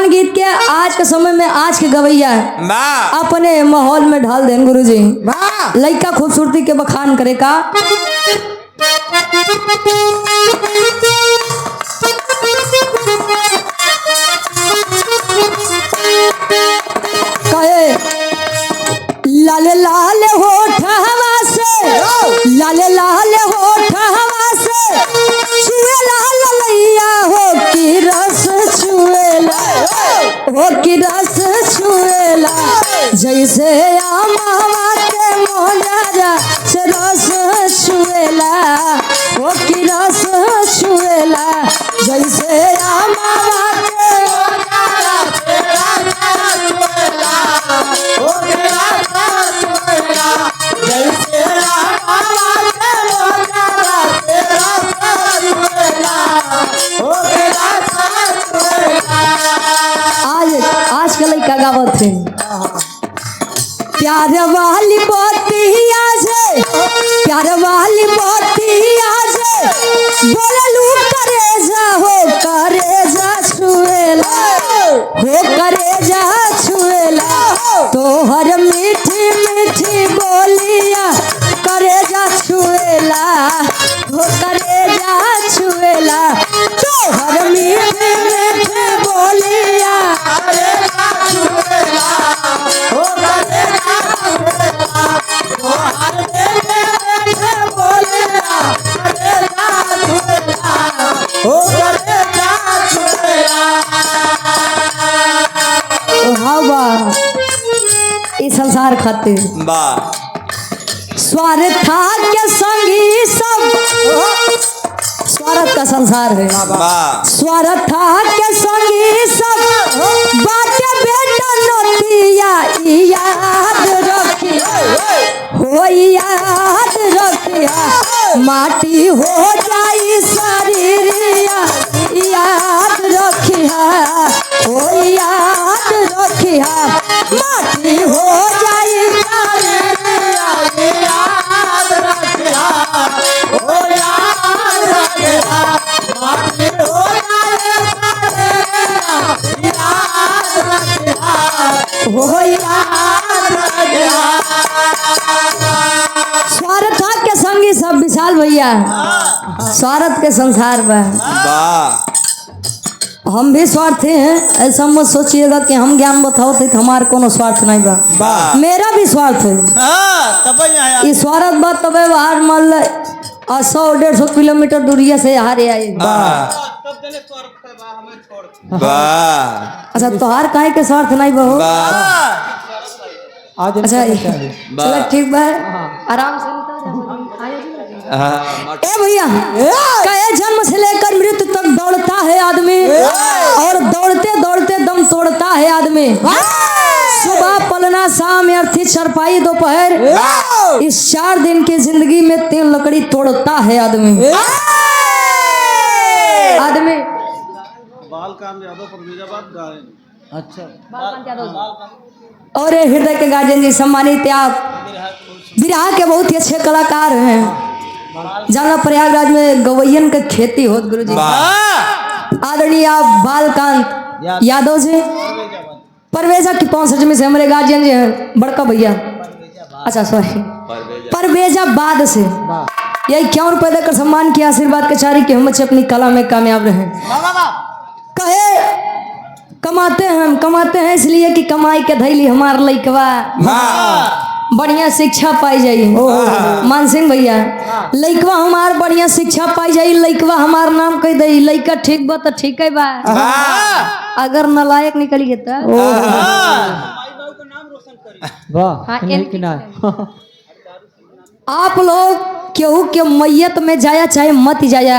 पुरान गीत के आज के समय में आज के गवैया अपने माहौल में ढाल दें गुरुजी। लड़का खूबसूरती के बखान करे का कहे लाल लाल होठ हवा से लाल लाल होठ हवा से छुए लाल लैया हो की रस छुएला हो की रस छुएला जैसे आमवा के मोजरा से रस छुएला हो की रस छुएला जैसे आमवा के मोजरा से रस छुएला हो की रस छुएला जैसे आमवा के मोजरा से रस छुएला हो की रस छुएला। आज के लड़का गावत है प्यार वाली बतिया से प्यार वाली बतिया से बोललू करेजा हो करेजा छुएला हो करेजा छुएला तोहर मीठी मीठी बोलिया करेजा छुएला हो करेजा छुएला तोहर मीठी मीठी बोलिया करेजा छुएला हो करेजा छुएला तोहर मीठी मीठी बोलिया करेजा छुएला हो करेजा छुएला। हवा इस संसार खातिर स्वार्थ के संगी सब स्वार्थ का संसार है स्वार्थ के संगी सब बाटे बेटा नतिया याद रखिया हो याद रखिया माटी हो जाई शरीरिया याद रखिया हो याद रखिया माटी हो जाई शरीरिया याद रखिया हो याद रखिया माटी हो जाई शरीरिया याद रखिया हो याद रखिया। स्वार्थ के संगी सब विशाल भैया स्वार्थ के संसार में हम भी स्वार्थी हैं। ऐसा मत सोचिएगा कि हम ज्ञान बताओ थे हमारे कोनो स्वार्थ नहीं बा मेरा भी स्वार्थ है। ये स्वार्थ बात तब बाहर मान ल 100-150 किलोमीटर दूरिया से हारे आए अच्छा तोहार काहे के स्वार्थ नहीं बहो अच्छा चलो ठीक बा आराम से ए भैया कहे जन्म से लेकर मृत्यु तक दौड़ता है आदमी और दौड़ते दौड़ते दम तोड़ता है आदमी सुबह पलना शाम अर्थी चरपाई दोपहर इस 4 दिन की जिंदगी में 3 लकड़ी तोड़ता है आदमी आदमी बाल काम यादव फरीदाबाद गायन अच्छा और हृदय के गार्जियन जी सम्मानित आप बिरहा के बहुत ही अच्छे कलाकार हैं। जाना प्रयागराज में गवैयन का खेती होत गुरुजी आदरणीय आप बालकांत यादव जी परवेजा की 65 में से हमारे गार्जियन जी हैं बड़का भैया अच्छा सॉरी परवेजा बाद से यही 51 रुपए देकर सम्मान किया आशीर्वाद के चारी कि हम अच्छे अपनी कला में कामयाब रहे कहे कमाते हैं इसलिए कि कमाई के धैली हमार लइकवा बढ़िया शिक्षा पाई जाई मान सिंह भैया लइकवा हमार बढ़िया शिक्षा पाई जाई लइकवा हमार नाम कह दई लइका ठीक बा तो ठीक है बा अगर नालायक निकलिए तो आप लोग केहू के मैयत में जाया चाहे मत जाया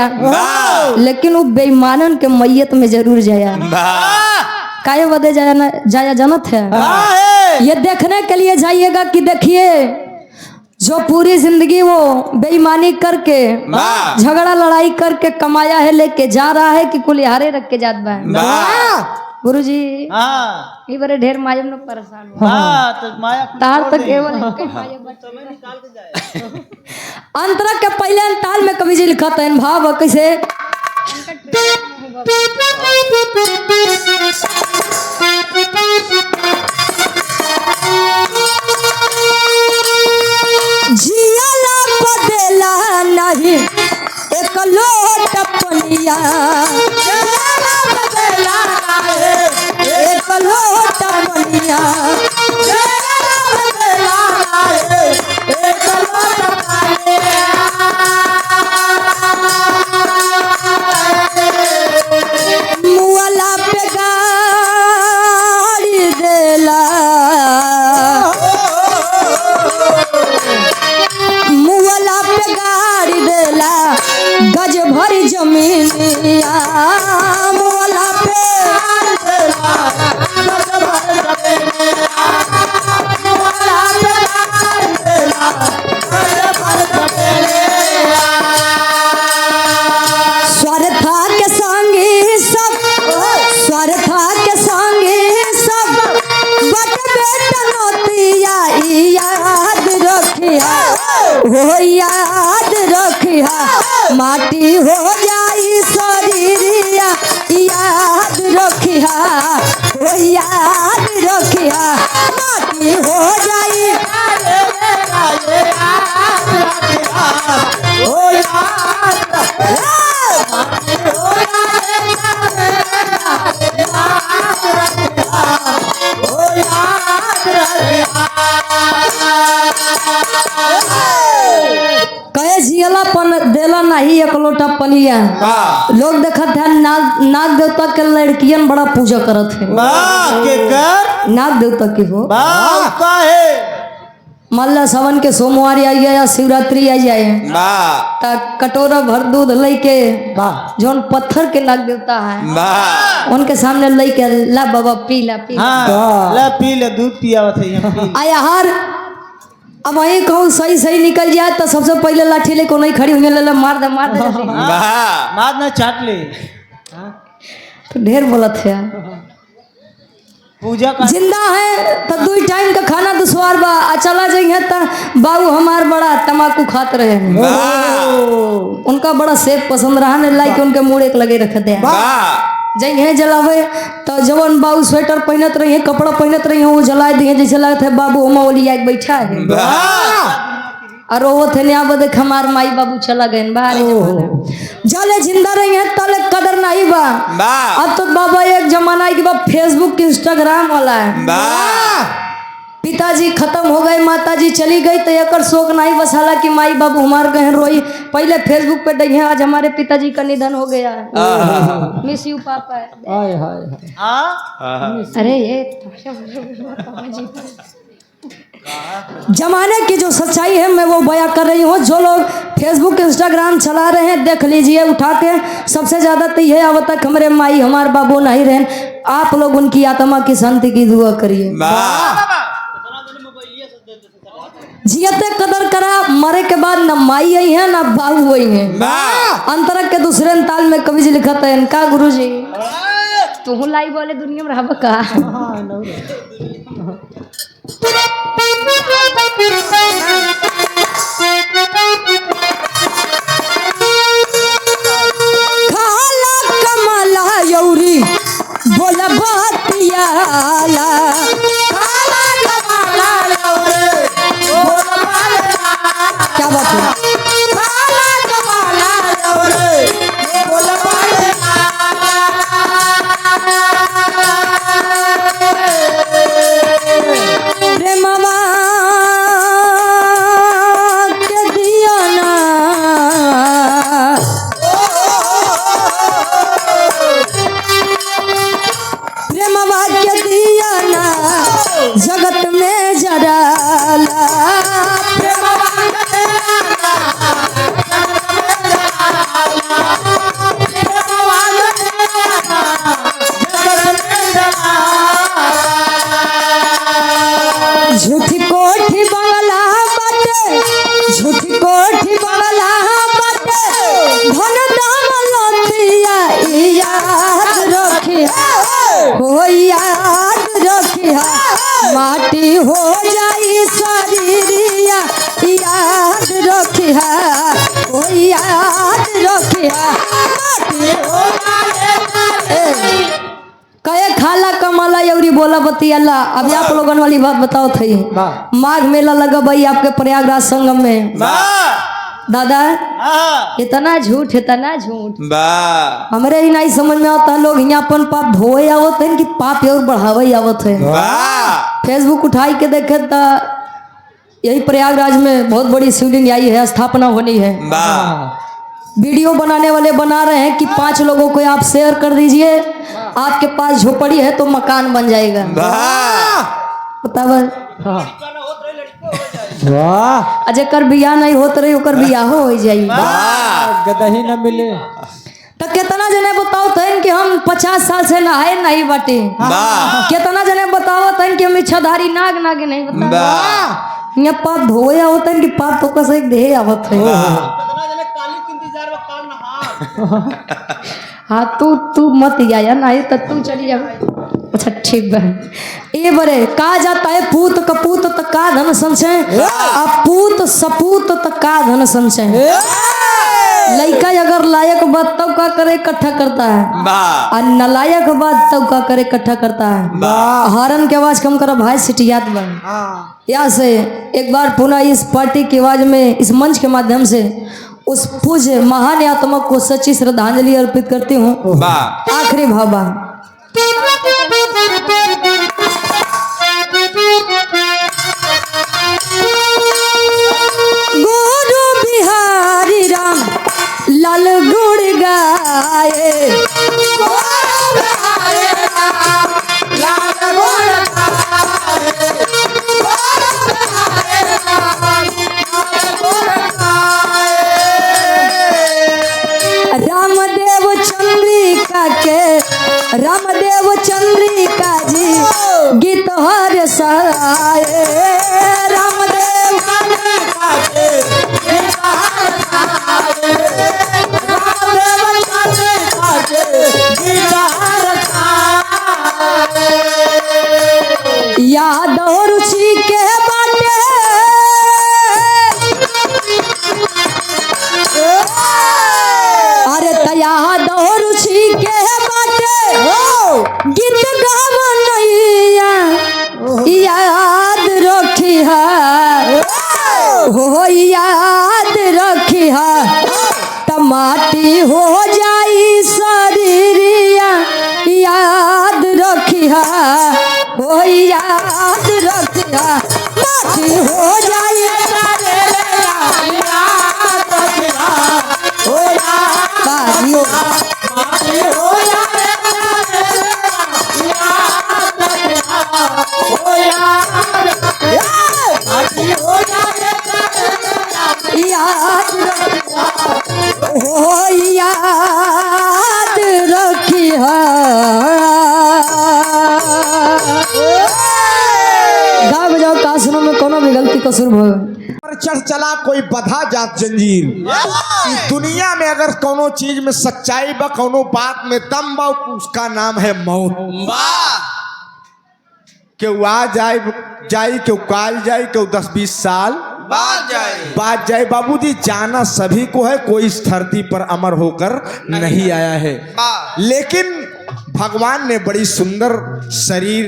लेकिन वो बेईमानन के मैयत में जरूर जाया काहे बदे जाया जनत है ये देखने के लिए जाइएगा कि देखिए जो पूरी जिंदगी वो बेईमानी करके झगड़ा लड़ाई करके कमाया है लेके जा रहा है कि कुलिहारे रख के जात बा गुरुजी ये बड़े ढेर मायम लोग परेशान तो माया तार तो केवल अंतरा के पहले ताल में कवि जी लिखा था भाव कैसे जमीनिया मुआला पे गाड़ी देला मुआला पे गाड़ी देला गज भरी जमीनिया मुआला पे स्वार्था के संगी सब स्वार्था के संगी सब बट बेटा नोतिया याद रखिया हो याद रखिया माटी हो जाई शरीरिया याद रखिया हो याद रखिया माटी हो जाई कहे जियला पन देला नहीं एक लोटा पनिया लोग देखत है नाग देवता के लड़कियन बड़ा पूजा करत है के कर नाग देवता की हो का है मल्ला सावन के सोमवार आई या शिवरात्रि आई जाए ता कटोरा भर दूध लेके जौन पत्थर के नाग देवता है उनके सामने लेके ला बाबा पी ला ला पी ले दूध पियावत है यहाँ पी आया हार अब वही कहूँ सही सही निकल जाए तो सबसे पहले लाठी लेको नहीं खड़ी हुई ले मार दे बाद में चाट ले तो ढेर बोलत है पूजा का जिंदा है तो 2 टाइम का खाना दुश्वार बा आ चला जाइए तो बाबू हमार बड़ा तम्बाकू खात रहे हैं उनका बड़ा सेब पसंद रहा ने लाइक उनके मुंह एक लगे रख दे जइए जलावे तो जवन बाबू स्वेटर पहनत रही है कपड़ा पहनत रही है वो जलाए दिए जैसे लगता है बाबू हम ओलिया के बैठा है और वो थे नया बदे हमार माई बाबू चला गए बाहर जले जिंदा रही है तले कदर नहीं बा अब तो बाबा एक जमाना है कि बा फेसबुक इंस्टाग्राम वाला है पिताजी खत्म हो गए माताजी चली गई तो एक शोक नहीं बसाला कि माई बाबू हमार गए रोई पहले फेसबुक पे डे आज हमारे पिताजी का निधन हो गया है मिस यू पापा अरे ये जमाने की जो सच्चाई है मैं वो बयां कर रही हूँ जो लोग फेसबुक इंस्टाग्राम चला रहे हैं देख लीजिए उठा के सबसे ज्यादा तो यह अब तक हमारे माई हमारे बाबू नहीं रहे आप लोग उनकी आत्मा की शांति की दुआ करिए जियते कदर करा मरे के बाद न माई आई है ना बाबू आई है अंतरक के दूसरे ताल में कवि जी लिखा था इनका गुरु जी तू लाई बोले दुनिया में रह का खाला कमला यौरी बोला बतियाला क्या बात है प्रेमवा के दिया ना प्रेमवा के दिया ना जगत में जराला झूठी कोठी बंगला बाटे झूठी कोठी बंगला बाटे धन दाम लतिया याद रखिया हो याद रखिया माटी हो जाई शरीरिया याद रखिया हो याद रखिया माटी हो कहे खाला कमला यौरी बोला बतियाला। अब आप लोगन वाली बात बताओ थी माघ मेला लगा भाई आपके प्रयागराज संगम में दादा हाँ इतना झूठ इतना झूठ वाह हमरे ही नहीं समझ में आता लोग यहाँ अपन पाप धोए आवत है कि पाप और बढ़ावे आवत है। वाह फेसबुक उठाई के देखे तो यही प्रयागराज में बहुत बड़ी शिवलिंग आई है, स्थापना होनी है। वाह वीडियो बनाने वाले बना रहे हैं कि 5 लोगों को आप शेयर कर दीजिए, आपके पास झोपड़ी है तो मकान बन जाएगा। वाह बतावा वाह जेकर बियाह नहीं होत रही ओकर बियाह हो जाई। वाह गदही न मिले तो कितना जने बताओ थे कि हम 50 साल से नहाए नहीं बाटे। वाह कितना जने बताओ थे कि हम इच्छाधारी नाग नागे नहीं बता। वाह यहाँ पाप धोए आवत है कि पाप तो कैसे देह आवत है। हाँ तू मत आया नहीं तो तू चली जा। अच्छा ठीक बा ए बरे कहा जाता है पूत कपूत तक का धन संचय, अपूत सपूत तक का धन संचय। लड़का अगर लायक बात तब का करे इकट्ठा करता है, वाह और नलायक बात तब का करे इकट्ठा करता है। हॉर्न की आवाज कम करो भाई, सिटियात बन। यहाँ से एक बार पुनः इस पार्टी की आवाज में इस मंच के माध्यम से उस पूज्य महान आत्मा को सच्ची श्रद्धांजलि अर्पित करती हूँ। वाह आखिरी भावा गुरु बिहारी राम लाल गुड़ गाए, रामदेव चंद्रिका के रामदेव चंद्रिका जी गीत हर साए। रामदेव चंद्रिका के गीत हर साए, रामदेव चंद्रिका के गीत हर साए। यादव रुचि के बाटे अरे तया दो रुचि के बाटे गीत गावनैया याद रखी है हो याद रखी है, टमाटी हो जाई शरीरिया याद रखी है हो याद रखी है, माटी हो जाई शरीरिया याद रखी है हो याद रखी गा बजाओ कासनों में कोनो भी गलती कसूर हो चढ़ चला कोई बधा जात जंजीर। इस दुनिया में अगर कोनो चीज में सच्चाई बा, कोनो बात में दम बा, उसका नाम है मौत। केहू आ जाए केहू काल जाए, केहू 10-20 साल बाद जाए। बाबूजी जाना सभी को है, कोई इस धरती पर अमर होकर नहीं आया है। लेकिन भगवान ने बड़ी सुंदर शरीर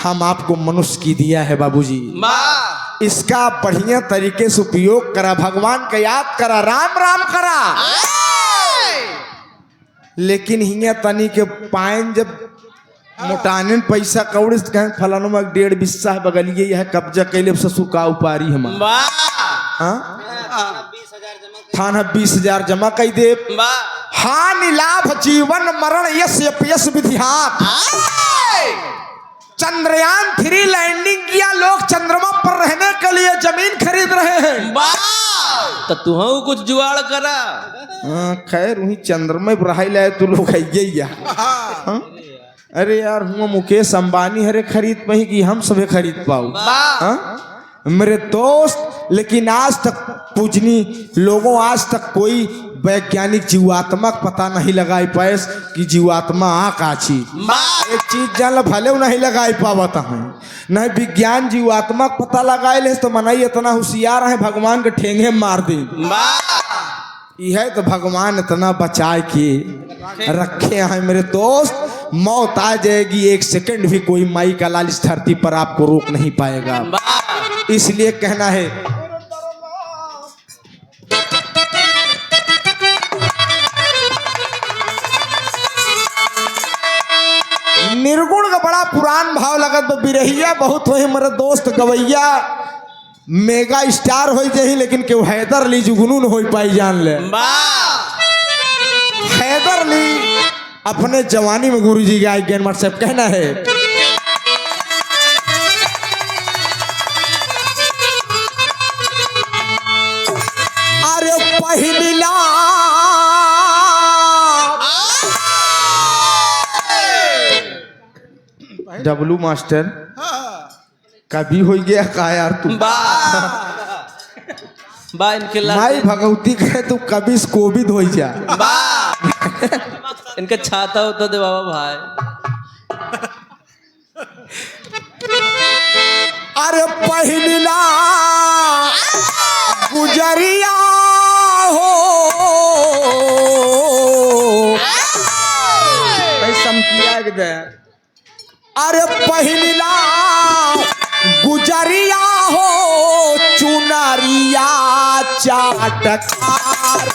हम आपको मनुष्य की दिया है बाबूजी। इसका बढ़िया तरीके से उपयोग करा, भगवान का याद करा, राम राम करा। लेकिन हिया तनी के पाइन जब मोटाने पैसा कौड़ी कहें फलानो में 1.5 बिस्सा है बगलिए यह कब्जा कैले ससुर का उपारी हम थाना 20,000 जमा कई दे। हानि लाभ जीवन मरण यश अपयश विधिहात। चंद्रयान 3 लैंडिंग किया, लोग चंद्रमा पर रहने के लिए जमीन खरीद रहे हैं। तो तू कुछ जुगाड़ करा। खैर वही चंद्रमा पर रहा लाए तो लोग है। अरे यार हुआ मुकेश अंबानी हरे खरीद पाई कि हम सभी खरीद पाओ मेरे दोस्त। लेकिन आज तक पूजनी लोगों आज तक कोई वैज्ञानिक जीवात्मा पता नहीं लगाई पाए कि जीवात्मा आ का चीज। एक चीज जान भले नहीं लगाई पावत है, नहीं विज्ञान जीवात्मा पता लगाए ले तो मनाई इतना होशियार है भगवान के ठेंगे मार दे। यह तो भगवान इतना बचाए के रखे हैं मेरे दोस्त। मौत आ जाएगी, 1 सेकंड भी कोई माई का लाल इस धरती पर आपको रोक नहीं पाएगा। इसलिए कहना है पुरान भाव लगत बा बिरहिया बहुत होई मेरे दोस्त गवैया मेगा स्टार हो जाही लेकिन केहू हैदर अली जुगनू न हो पाई जान ले हैदर अली अपने जवानी में गुरुजी के आई ज्ञान साहब कहना है अरे पहिला डब्लू मास्टर कभी हो गया का यार तू बा इनके भाई भगवती कहे तू कभी कोविड हो जा इनका छाता होता दे बाबा भाई अरे पहिला गुजरिया हो समकिया दे अरे पहिला गुजरिया हो चुनरिया चाटकार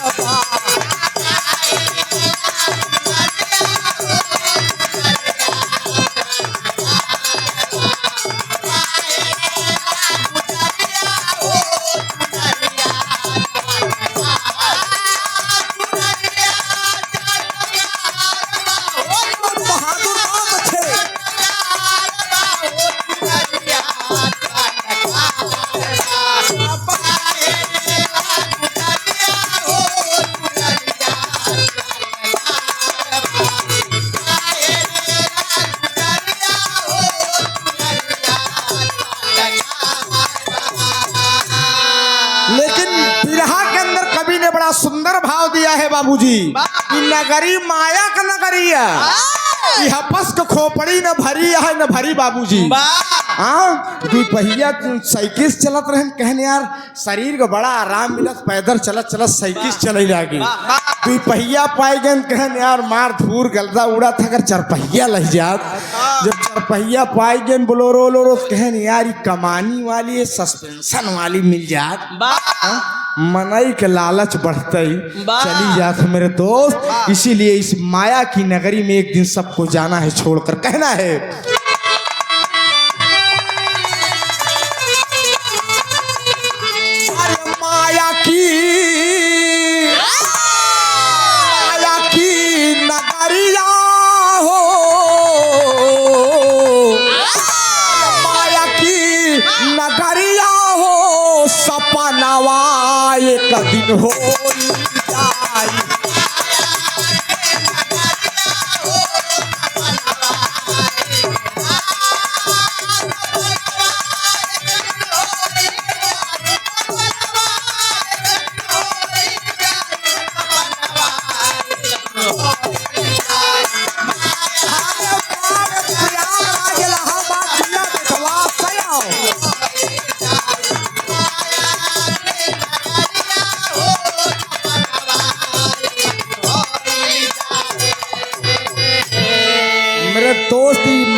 सुंदर भाव दिया है बाबूजी नगरी माया का नगरी है हपस को खोपड़ी न भरी है न भरी बाबूजी हाँ दू पहिया साइकिल चलत रहे कहने यार शरीर को बड़ा आराम मिलत पैदल चलत चलत साइकिल चले लागी दू पहिया पाए गए कहने यार मार धूर गलदा उड़ा था अगर चरपहिया लग जात जब चरपहिया पाए गए बोलोरो लोरो कहने यार कमानी वाली सस्पेंशन वाली मिल जात मनई के लालच बढ़ते चली जात मेरे दोस्त इसीलिए इस माया की नगरी में एक दिन सबको जाना है छोड़कर कहना है अरे माया की नगरिया हो माया की नगरिया हो सपनावा एक दिन हो जाई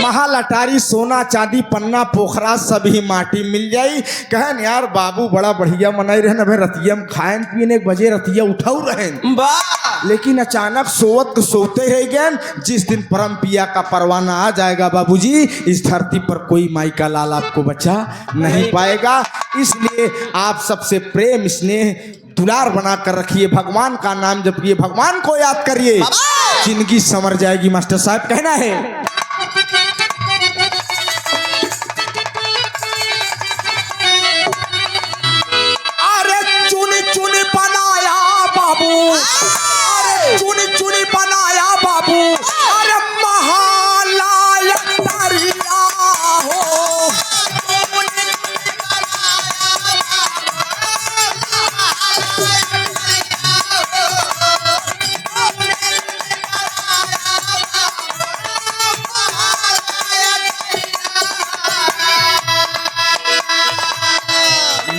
महल अटारी सोना चांदी पन्ना पोखरा सभी माटी मिल जाई कहन यार बाबू बड़ा बढ़िया मनाई रहे भाई रतिया में खाएन पीने बजे रतिया उठाऊ रहे लेकिन अचानक सोवत सोते रह गए जिस दिन परम पिया का परवाना आ जाएगा बाबूजी इस धरती पर कोई माई का लाल आपको बचा नहीं पाएगा इसलिए आप सबसे प्रेम स्नेह दुलार बना कर रखिए भगवान का नाम जपिए भगवान को याद करिए जिंदगी संवर जाएगी मास्टर साहब कहना है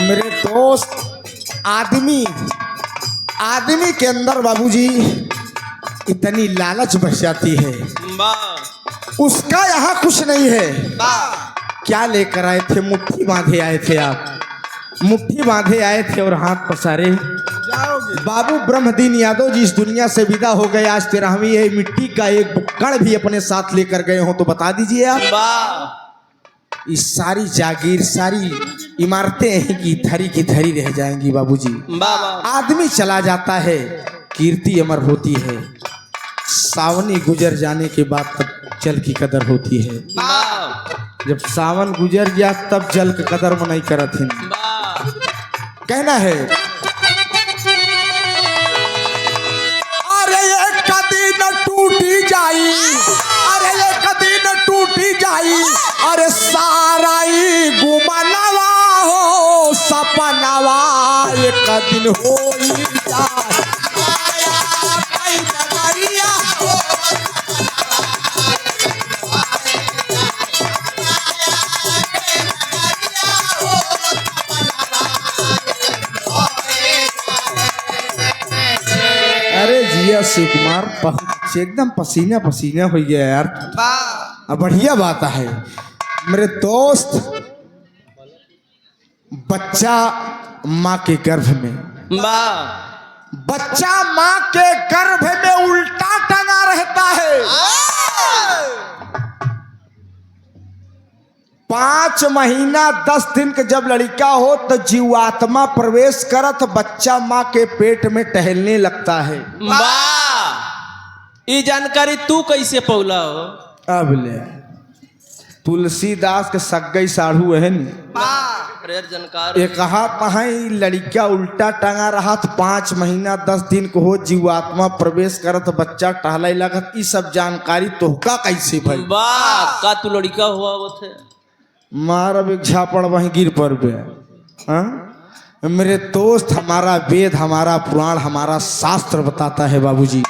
मेरे दोस्त आदमी के अंदर बाबूजी इतनी लालच बस जाती है उसका यहाँ कुछ नहीं है क्या लेकर आए थे मुट्ठी बांधे आए थे आप मुट्ठी बांधे आए थे और हाथ पसारे बाबू ब्रह्मदीन यादव जी इस दुनिया से विदा हो गए। आज 13वीं है, मिट्टी का एक कण भी अपने साथ लेकर गए हो तो बता दीजिए आप। वाह इस सारी जागीर, सारी इमारतें हैं कि धरी की धरी रह जाएंगी बाबूजी। वाह आदमी चला जाता है, कीर्ति अमर होती है। सावनी गुजर जाने के बाद तब जल की कदर होती है। वाह जब सावन गुजर गया तब जल की कदर में नहीं करत हिन। वाह कहना है अरे ये कदी न टूटी जाई, अरे ये कदी न टूटी जाई, अरे सारा ही गुमनवा हो सपनवा एक दिन हो ही जाए। अरे जिया शिव कुमार एकदम पसीना पसीना हो गया यार। अब बढ़िया बात है मेरे दोस्त। बच्चा माँ के गर्भ में, वाह बच्चा माँ के गर्भ में उल्टा टंगा रहता है। 5 महीना 10 दिन के जब लड़का हो तो जीवात्मा प्रवेश करत बच्चा माँ के पेट में टहलने लगता है। वाह ये जानकारी तू कैसे पौला हो? अब ले तुलसीदास के सगई साढ़ू है नी। अरे जानकार एक हाथ लड़का उल्टा टंगा रहा 5 महीना 10 दिन को हो जीवात्मा प्रवेश करत बच्चा टहले लगत। ई सब जानकारी तोहका कैसे भाई? वाह का तू लड़का हुआ वो थे? मार अब एक झापड़ वहीं गिर पर पे। हाँ मेरे दोस्त, हमारा वेद, हमारा पुराण, हमारा शास्त्र बताता है बाबूजी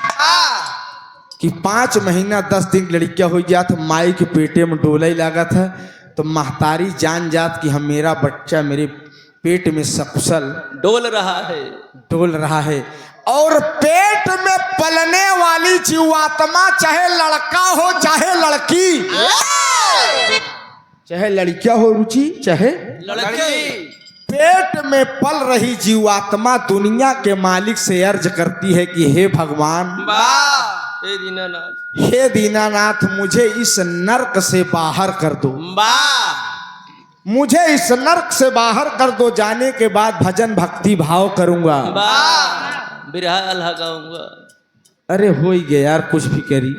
कि 5 महीना 10 दिन लड़किया हो गया था, माई के पेटे में डोले लगा था तो महतारी जान जात कि हम मेरा बच्चा मेरे पेट में सकुशल डोल रहा है। और पेट में पलने वाली जीवात्मा चाहे लड़का हो चाहे लड़की, चाहे लड़किया हो रुचि चाहे लड़की, पेट में पल रही जीवात्मा दुनिया के मालिक से अर्ज करती है कि हे भगवान, हे दीनानाथ, हे दीनानाथ, मुझे इस नर्क से बाहर कर दो। मुझे इस नर्क से बाहर कर दो। जाने के बाद भजन भक्ति भाव करूंगा, बिरहा अल्लाह गाऊंगा। अरे हो ही गया यार, कुछ भी करी।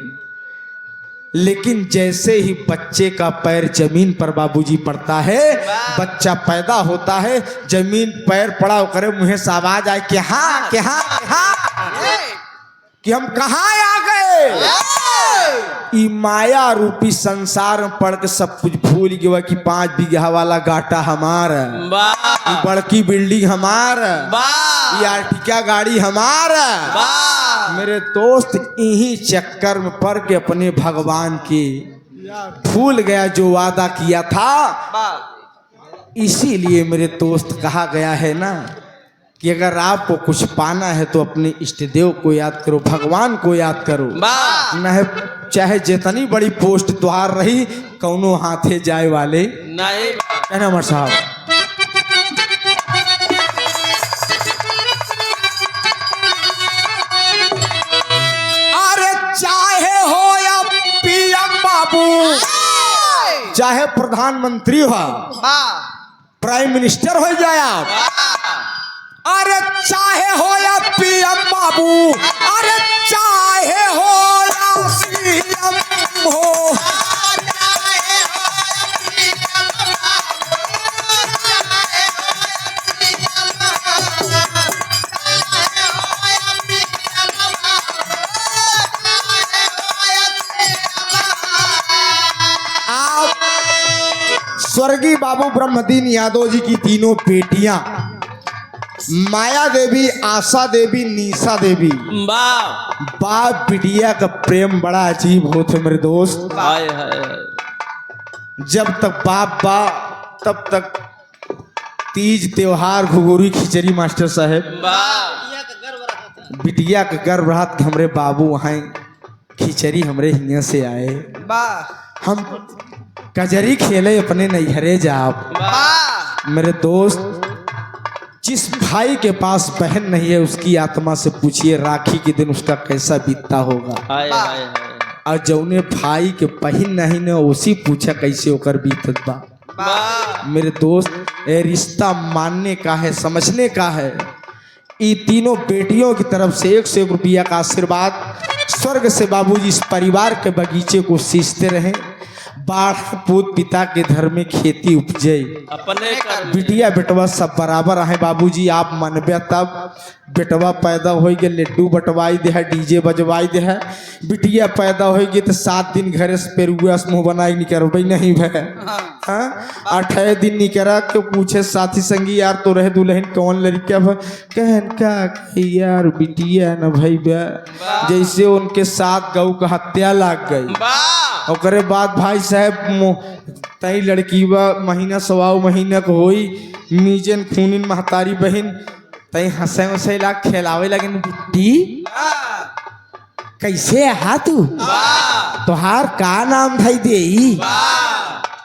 लेकिन जैसे ही बच्चे का पैर जमीन पर बाबूजी पड़ता है, बच्चा पैदा होता है, जमीन पैर पड़ा करे मुँह से आवाज आए कि हाँ कि हम कहाँ आ गए। ई माया रूपी संसार में पड़ के सब कुछ भूल गया कि 5 बीघा वाला गाटा हमारा, बड़की बिल्डिंग हमारा, ये आर्टिका गाड़ी हमारा। मेरे दोस्त यही चक्कर में पड़ के अपने भगवान की भूल गया जो वादा किया था। इसीलिए मेरे दोस्त कहा गया है ना कि अगर आपको कुछ पाना है तो अपने इष्ट देव को याद करो, भगवान को याद करो। न है चाहे जितनी बड़ी पोस्ट तुहार रही, कौनो हाथे जाए वाले नहीं। है ना मर साहब? अरे चाहे हो या पीएम बाबू, चाहे प्रधानमंत्री हो, प्राइम मिनिस्टर हो जाए आप, अरे चाहे हो या पीएम बाबू, अरे चाहे हो या सीएम हो, आप स्वर्गीय बाबू ब्रह्मदीन यादव जी की तीनों बेटियां माया देवी, आशा देवी, निशा देवी, बाप बिटिया का प्रेम बड़ा अजीब होते मेरे दोस्त। जब तक बाप बा तब तक तीज त्योहार घुघुरी खिचड़ी मास्टर साहब, बिटिया का गर्भ रहा कि हमरे बाबू वहाँ खिचड़ी हमरे हिंगे से आए, हम कजरी खेले अपने नैहरे जाप। मेरे दोस्त, जिस भाई के पास बहन नहीं है उसकी आत्मा से पूछिए राखी के दिन उसका कैसा बीतता होगा। हाय हाय हाय और जौने भाई के बहन नहीं ने उसी पूछा कैसे होकर बीतत बा। वाह मेरे दोस्त, ये रिश्ता मानने का है, समझने का है। ये तीनों बेटियों की तरफ से 101 रुपया का आशीर्वाद स्वर्ग से बाबूजी इस परिवार के बगीचे को सींचते रहे। बाढ़ पूत पिता के घर में खेती उपजे, अपने कर बिटिया बेटवा सब बराबर है बाबूजी। आप मनबे तब बेटवा पैदा हो गए लड्डू बटवाई दे है, डीजे बजवाई दे है। बिटिया पैदा हो गई तो 7 दिन घरे से पेरुआ से मुँह बनाई निकल नहीं भै। हाँ 8 दिन निकरा के पूछे साथी संगी यार तो रहे दुल्हन कौन लड़का भाई कहन का यार बिटिया न भाई जैसे उनके साथ गऊ का हत्या लाग गई। वाह ओकरे बाद भाई साहब तई लड़की बा महीना सवा महीना के होई मीजन खूनिन महतारी बहन तई हंसे उसे ला खेलावे लगन बिट्टी कैसे हा तू तोहार का नाम धई देई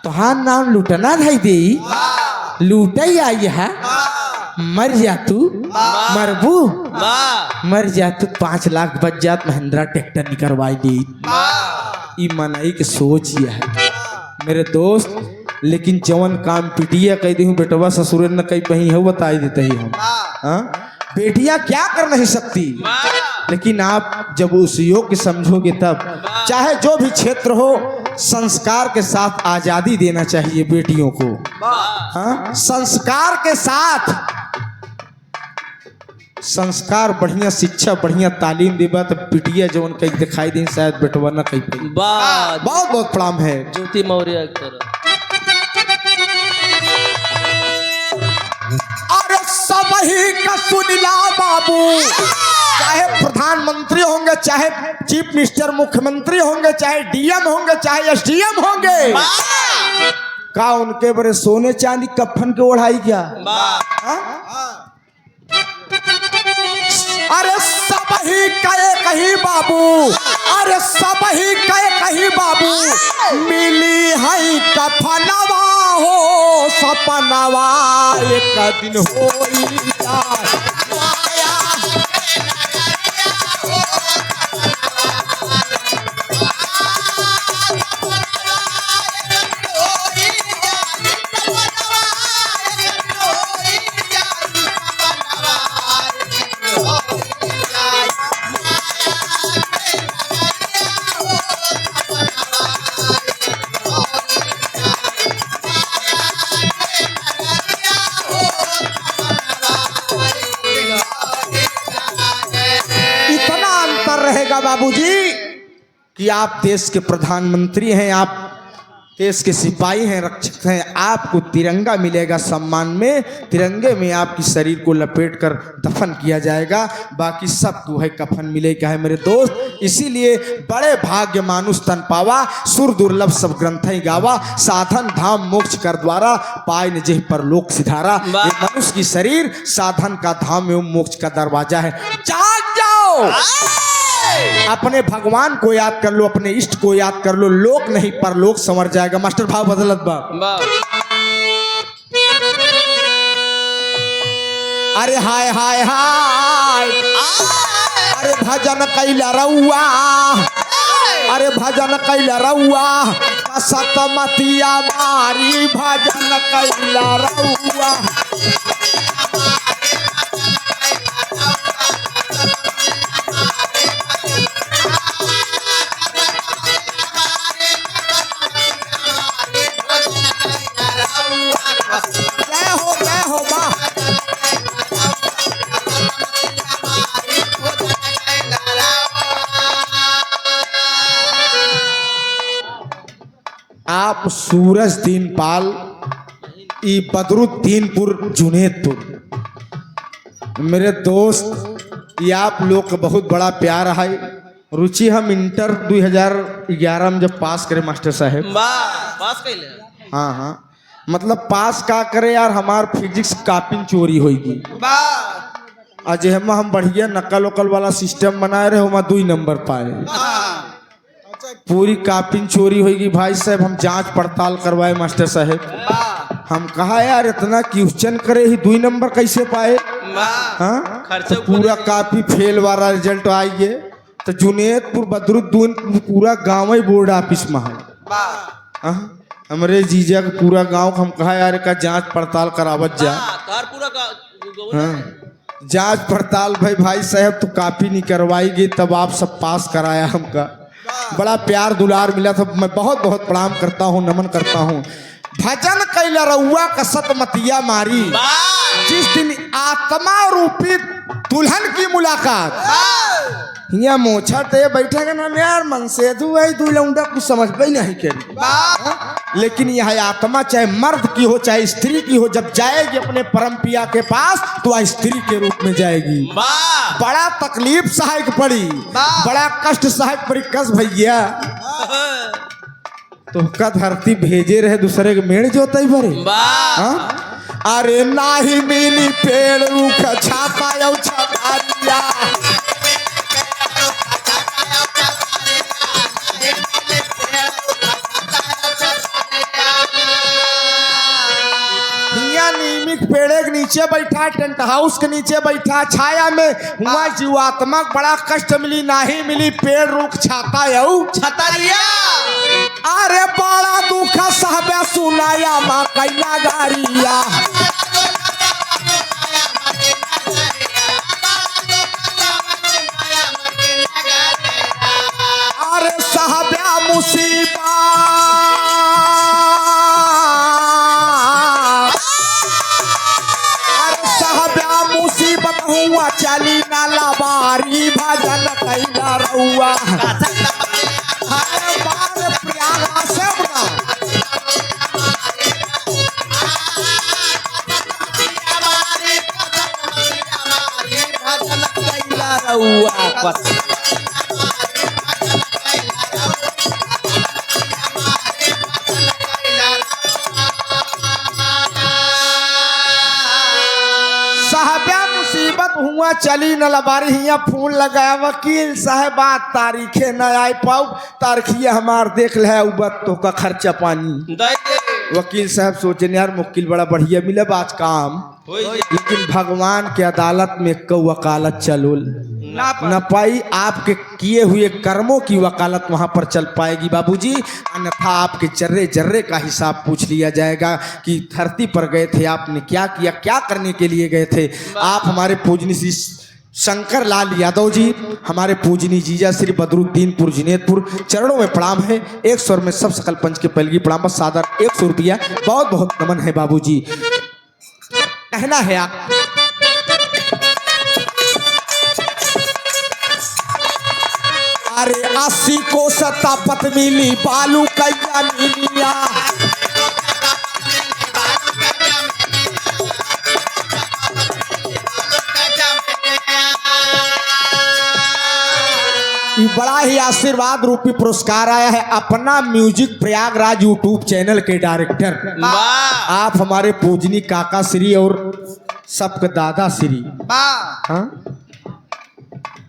तोहार नाम लुटना धई देई लूटई आई है मर जा तू मरबू वाह मर जा तू 5 लाख बच जात महिंद्रा ट्रैक्टर निकलवाई दी। ई मनाई के सोच ये है मेरे दोस्त। लेकिन जवन काम पिटिया कह दी हूँ बेटवा ससुर न कही पही है बताई देते ही हम। हाँ बेटियां क्या कर नहीं सकती, लेकिन आप जब उस योग्य समझोगे तब चाहे जो भी क्षेत्र हो संस्कार के साथ आजादी देना चाहिए बेटियों को। हाँ संस्कार के साथ, संस्कार बढ़िया शिक्षा बढ़िया तालीम देबा तो पिटिया जवन कहीं दिखाई दी शायद बेटवा न कहीं पे। वाह बहुत बहुत प्रणाम है। ज्योति मौर्य की तरह अरे सब ही का सुनिला बाबू, चाहे प्रधानमंत्री होंगे, चाहे चीफ मिनिस्टर मुख्यमंत्री होंगे, चाहे डीएम होंगे, चाहे एसडीएम होंगे, का उनके बड़े सोने चांदी कफन के ओढ़ाई क्या? अरे सब ही कहे कहीं बाबू, अरे सब ही कहे कहीं बाबू, मिली है कफनवा हो सपनवा एक दिन होई जाए। बाबूजी कि आप देश के प्रधानमंत्री हैं, आप देश के सिपाही हैं, रक्षक हैं, आपको तिरंगा मिलेगा सम्मान में, तिरंगे में आपकी शरीर को लपेट कर दफन किया जाएगा, बाकी सबको है कफन मिलेगा है मेरे दोस्त। इसीलिए बड़े भाग्य मानुष तन पावा, सुर दुर्लभ सब ग्रंथ ही गावा, साधन धाम मोक्ष कर द्वारा पाए न जेह पर लोक सिधारा। ये मनुष्य की शरीर साधन का धाम एवं मोक्ष का दरवाजा है। जाग जाओ, अपने भगवान को याद कर लो, अपने इष्ट को याद कर लो, लोक नहीं परलोक संवर जाएगा। मास्टर भाव बदलत बा। अरे हाय हाय हाय, अरे भजन कैला रउआ, अरे भजन कैला रउआ, सतमतिया मारी भजन कैला रउआ। आप सूरज दीनपाल ई बदरुद्दीनपुर जुनेदपुर मेरे दोस्त, ये आप लोग का बहुत बड़ा प्यार है। रुचि हम इंटर 2011 में जब पास करे मास्टर साहब, पास कैले। हाँ हाँ मतलब पास का करे यार, हमार फिजिक्स कापी चोरी होगी। आज हम बढ़िया नकल वकल वाला सिस्टम बनाए रहे, हम 2 नंबर पाए। पूरी कापी चोरी होगी भाई साहब, हम जांच पड़ताल करवाए मास्टर साहब। हम कहा यार इतना क्वेश्चन करे ही 2 नंबर कैसे पाए? हाँ खर्चे तो पूरा काफी फेल वाला रिजल्ट आइए तो जुनेदपुर बदरुद्दीन पूरा गांव ही बोर्ड ऑफिस में है हाँ? हमरे जीजा के पूरा गांव हम कहा यार का जांच पड़ताल करावत जा तार पूरा हाँ जांच पड़ताल भाई साहब तो काफी नहीं करवाई गई तब आप सब पास कराया हमका बड़ा प्यार दुलार मिला था मैं बहुत बहुत प्रणाम करता हूँ नमन करता हूँ भजन कैला रउआ कसत मतिया मारी जिस दिन आत्मा रूपी दुल्हन की मुलाकात यहाँ मोछा ते बैठे ना यार मन से तू लौंडा कुछ समझ ही नहीं करी लेकिन यह आत्मा चाहे मर्द की हो चाहे स्त्री की हो जब जाएगी अपने परम पिया के पास तो वह स्त्री के रूप में जाएगी बड़ा तकलीफ सहायक पड़ी बड़ा कष्ट सहायक पड़ी कस भैया तो का धरती भेजे रहे दूसरे के मेड़ जोता ही भरे अरे नाही मिली पेड़ रूख छाता यौ छाता नीमिक पेड़े के नीचे बैठा टेंट हाउस के नीचे बैठा छाया में हुआ जीवात्मा बड़ा कष्ट मिली नाही मिली पेड़ रूख छाता यौ छाता लिया अरे बड़ा दुख सहबे सुनाया माँ कैला गारिया अरे सहबे मुसीबत मुसीबत हुआ चली ना लबारी भजन कैला रउआ प्रयाग से भजन कैला रउआ हुआ चली न लबारी हिया फोन लगाया वकील साहबा तारीखे न आई पाऊ तारीखिया हमार देख ले उबत तो का खर्चा पानी वकील साहब सोचे यार मुक्किल बड़ा बढ़िया मिले आज काम लेकिन भगवान के अदालत में कौ वकालत चलो न पाई आपके किए हुए कर्मों की वकालत वहां पर चल पाएगी बाबूजी अन्यथा आपके जर्रे जर्रे का हिसाब पूछ लिया जाएगा कि धरती पर गए थे आपने क्या किया क्या करने के लिए गए थे आप हमारे पूजनी श्री शंकर लाल यादव जी हमारे पूजनी जीजा श्री बदरुद्दीनपुर जुनेदपुर चरणों में प्रणाम है 100 में सब सकल पंच के पलगी प्रणाम बस सादर 100 रुपया बहुत बहुत नमन है बाबूजी कहना है आप अरे 80 को सतापत मिली बालू कैया मिलिया बड़ा ही आशीर्वाद रूपी पुरस्कार आया है अपना म्यूजिक प्रयागराज यूट्यूब चैनल के डायरेक्टर आप हमारे पूजनी काका श्री और सबके दादा श्री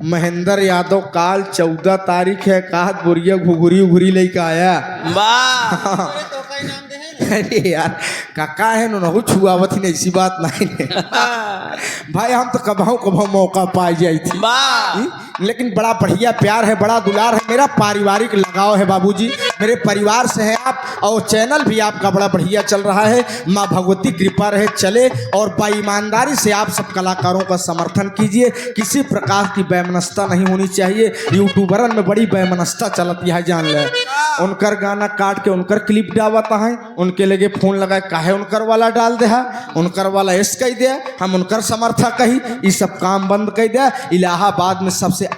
महेंद्र यादव काल 14 तारीख है काहत बोरिया घुघुरी उघुरी लेके आया अरे यार काका है नहु छुआवत ही ऐसी बात नहीं भाई हम तो कभाऊ मौका पाई जाई थी लेकिन बड़ा बढ़िया प्यार है बड़ा दुलार है मेरा पारिवारिक लगाव है बाबूजी मेरे परिवार से है आप और चैनल भी आपका बड़ा बढ़िया चल रहा है माँ भगवती कृपा रहे चले और बेईमानदारी से आप सब कलाकारों का समर्थन कीजिए किसी प्रकार की बेमनस्ता नहीं होनी चाहिए यूट्यूबरन में बड़ी बेमनस्ता चलती है जान ले उनकर गाना काट के उनकर क्लिप डालता है उनके लगे फोन लगाए काहे उनकर वाला डाल दे उनकर वाला ऐस कह दे हम उनकर समर्थक कही ये सब काम बंद कर दे इलाहाबाद में सबसे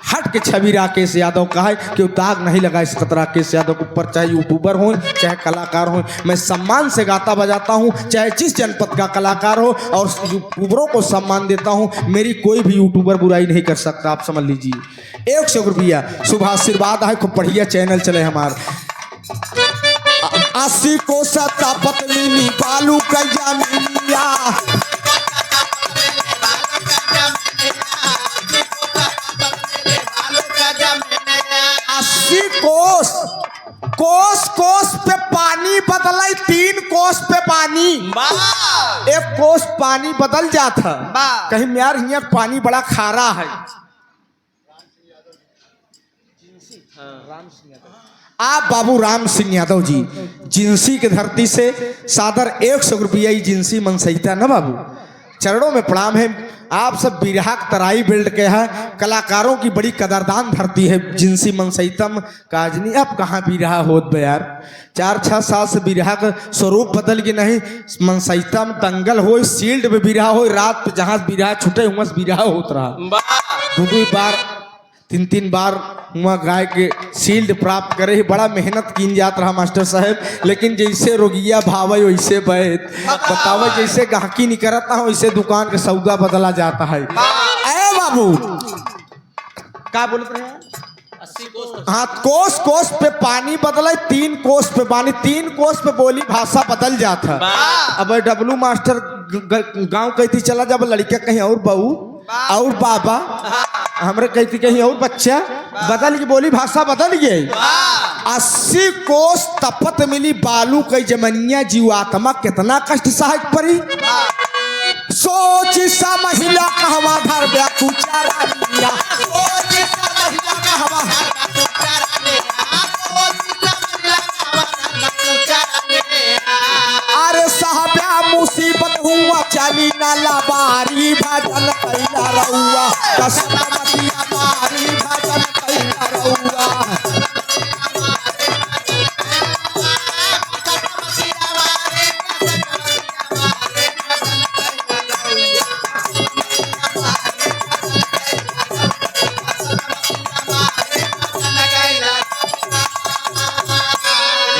हट के छवि राकेश यादव का है कि दाग नहीं लगा इस खतरा राकेश यादव के ऊपर चाहे यूट्यूबर हो चाहे कलाकार हो मैं सम्मान से गाता बजाता हूँ चाहे जिस जनपद का कलाकार हो और यूट्यूबरों को सम्मान देता हूँ मेरी कोई भी यूट्यूबर बुराई नहीं कर सकता आप समझ लीजिए 100 रुपया शुभ आशीर्वाद है खूब बढ़िया चैनल चले हमारे 80 को सतापत मिली बालू कैया मिलिया 80 कोस पे पानी बदला बदल 3 कोस पे पानी, वाह 1 कोस पानी बदल जाता। वाह। कहीं यार यहाँ पानी बड़ा खारा है। आप बाबू राम सिंह यादव जी जिंसी की धरती से सादर 100 रुपया जिंसी मनसहिता ना बाबू, चरणों में प्रणाम है। आप सब बिरहा तराई बिल्ड के हैं, कलाकारों की बड़ी कदरदान धरती है जिंसी मनसहितम काजनी। अब कहाँ बिरहा होत बे यार, 4-6 साल से बिरहा का स्वरूप बदल के नहीं। मनसहितम दंगल हो, सील्ड में बिरहा हो, रात पे जहाँ बिरहा छुटे हुआ बिरहा होत रहा। वाह 2 बार 3 बार हुआ गाय के शील्ड प्राप्त करे ही बड़ा मेहनत की जात रहा मास्टर साहब। लेकिन जैसे रोगिया भावे वैसे बैत बतावे, जैसे गाहकी नहीं करता हो वैसे दुकान के सौदा बदला जाता है। ए बाबू क्या बोलते हैं? 80 कोस हाँ, कोस कोस पे पानी बदले, 3 कोस पे पानी, 3 कोस पे बोली भाषा बदल जाता। अब डब्लू मास्टर गांव कहती चला जब लड़का कहीं और बहू और बाबा हमरे कहती कहीं और बच्चा, बदल की बोली भाषा बदल गई। 80 कोस तपत मिली बालू कई जमनिया जीवात्मा कितना कष्ट सहज परी। सोच सा महिला कहवा धर ब्या तू चारा लिया, सोच सा महिला कहवा अरे साहब्या मुसीबत हुआ चली नाला बारी भजन कैला रहुआ, कसमतिया बारी भजन कैला रहुआ।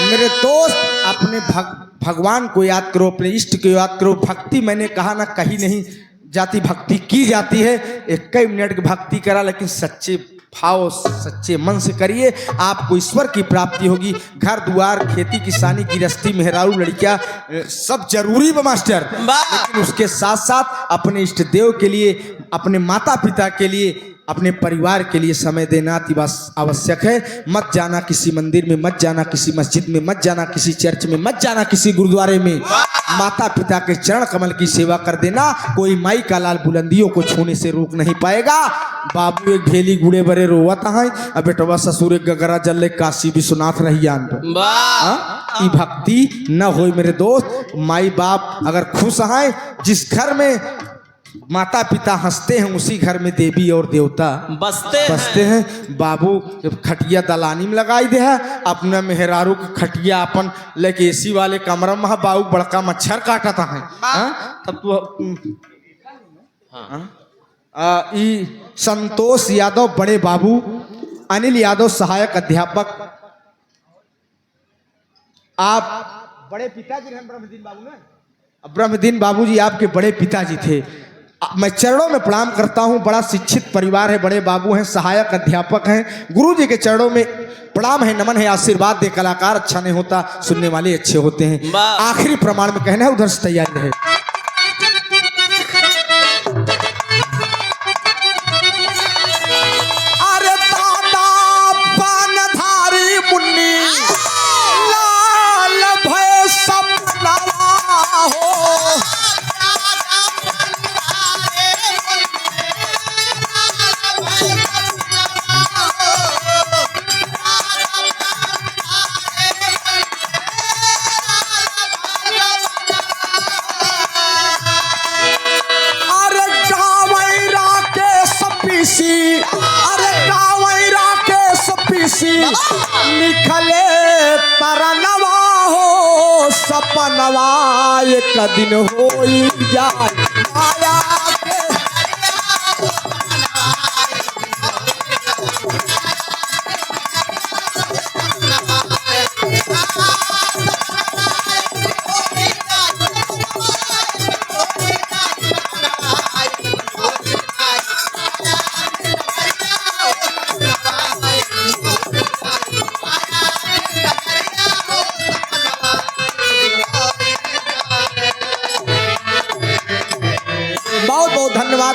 मेरे दोस्त अपने भगवान को याद करो, अपने इष्ट को याद करो। भक्ति मैंने कहा ना कहीं नहीं जाती, भक्ति की जाती है। 1 मिनट की भक्ति करा, लेकिन सच्चे भाव सच्चे मन से करिए, आपको ईश्वर की प्राप्ति होगी। घर द्वार खेती किसानी गृहस्थी मेहरारू लड़कियां सब जरूरी है मास्टर, लेकिन उसके साथ साथ अपने इष्ट देव के लिए, अपने माता पिता के लिए, अपने परिवार के लिए समय देना अति आवश्यक है। मत जाना किसी मंदिर में, मत जाना किसी मस्जिद में, मत जाना किसी चर्च में, मत जाना किसी गुरुद्वारे में। माता पिता के चरण कमल की सेवा कर देना। कोई माई का लाल बुलंदियों को छूने से रोक नहीं पाएगा। बाबू एक भेली गुड़े बरे रोवत है, अब बेटवा ससुर एक गगरा जल्ले काशी विश्वनाथ रहियान पे। वाह ई भक्ति न हो मेरे दोस्त। माई बाप अगर खुश हैं, जिस घर में माता पिता हंसते हैं उसी घर में देवी और देवता बसते हैं। बाबू खटिया दलानी में लगाई दे है, अपना मेहरारू के खटिया अपन लेके एसी वाले कमरा में बाबू बड़का मच्छर काटता है। तब तो ई संतोष यादव बड़े बाबू, अनिल यादव सहायक अध्यापक, आप बड़े पिताजी हैं ब्रह्मदीन बाबू ने। ब्रह्मदीन बाबू जी आपके बड़े पिताजी थे। मैं चरणों में प्रणाम करता हूं। बड़ा शिक्षित परिवार है, बड़े बाबू हैं, सहायक अध्यापक हैं। गुरु जी के चरणों में प्रणाम है, नमन है, आशीर्वाद दे। कलाकार अच्छा नहीं होता, सुनने वाले अच्छे होते हैं। आखिरी प्रमाण में कहना है, उधर से तैयार रहे। अरे दादा पानधारी मुन्नी लाल भय सपना हो, लिखले तरनवा हो सपनवा एक दिन हो जाए आया के।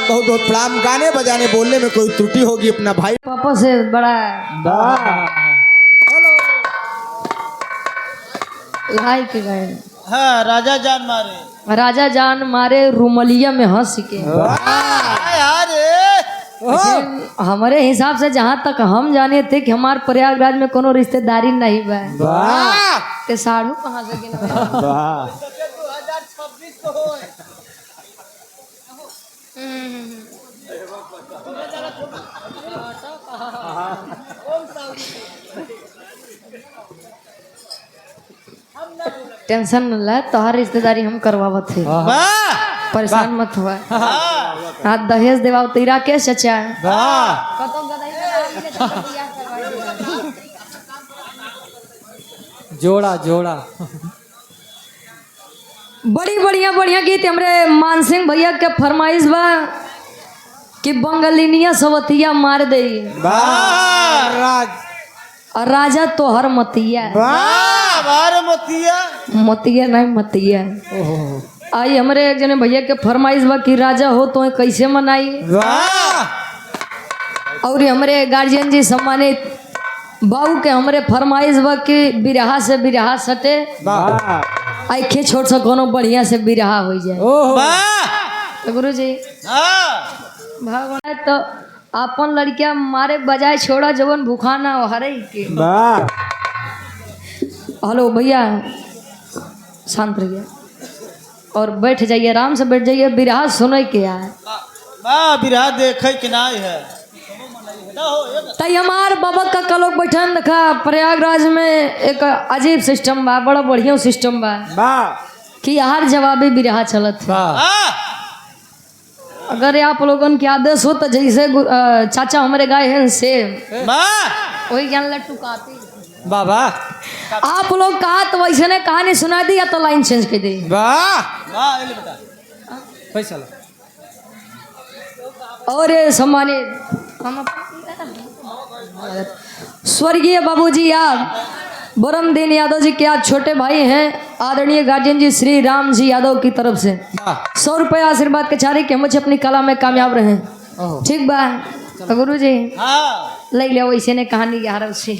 बहुत बहुत प्रणाम। गाने बजाने बोलने में कोई त्रुटि होगी अपना भाई पापा से बड़ा वाह हेलो लाई के गए हाँ राजा जान मारे राजा जान मारे रुमलिया में हंस के। यार ऐसे हमारे हिसाब से जहाँ तक हम जाने थे कि हमारे प्रयागराज में कोनो रिश्तेदारी नहीं बा। ते साढ़ू कहाँ से गिनवा? 2026 को हो टेंशन न ले, तोहार रिश्तेदारी हम करवावत थे, परेशान मत हुआ। हाँ दहेज देवाओ तेरा के चचा जोड़ा जोड़ा बड़ी बढ़िया गीत हमरे मानसिंह भैया के फरमाइश बा कि बंगलिनिया सवतिया मार दे और राजा तोहर मतिया मतिया नहीं मतिया। आई हमरे एक जने भैया के फरमाइश बा कि राजा हो तो कैसे मनाई। और हमरे गार्जियन जी सम्मानित बाबू के हमरे फरमाइश बा कि बिरहा से बिरहा सटे आखे छोड़ सको कोनो बढ़िया से बिरहा हो जाए। तो गुरु जी भगवान तो अपन लड़किया मारे बजाय छोड़ा जवन भूखा ना हो हरे के। हेलो भैया शांत रहिए और बैठ जाइए, आराम से बैठ जाइए, बिरहा सुने के आए। बिरहा देखे कि नहीं है तई हमार बाबा का कलोक बैठन देखा प्रयागराज में एक अजीब सिस्टम बा, बड़ा बढ़िया सिस्टम बा कि हर जवाबी बिरहा चलत है। अगर आप लोगन के आदेश हो तो जैसे चाचा हमारे गाय हैं से वही ज्ञान लट्टू काती बाबा आप लोग कहा तो वैसे ने कहानी सुना दी या तो लाइन चेंज कर दी। और सम्मानित हम स्वर्गीय बाबूजी याद बरमदीन यादव जी के आज छोटे भाई हैं आदरणीय गार्जियन जी श्री राम जी यादव की तरफ से 100 रुपये आशीर्वाद के चारे के मुझे अपनी कला में कामयाब रहे। ठीक बा तो गुरु जी ले लिया वैसे ने कहानी 11 से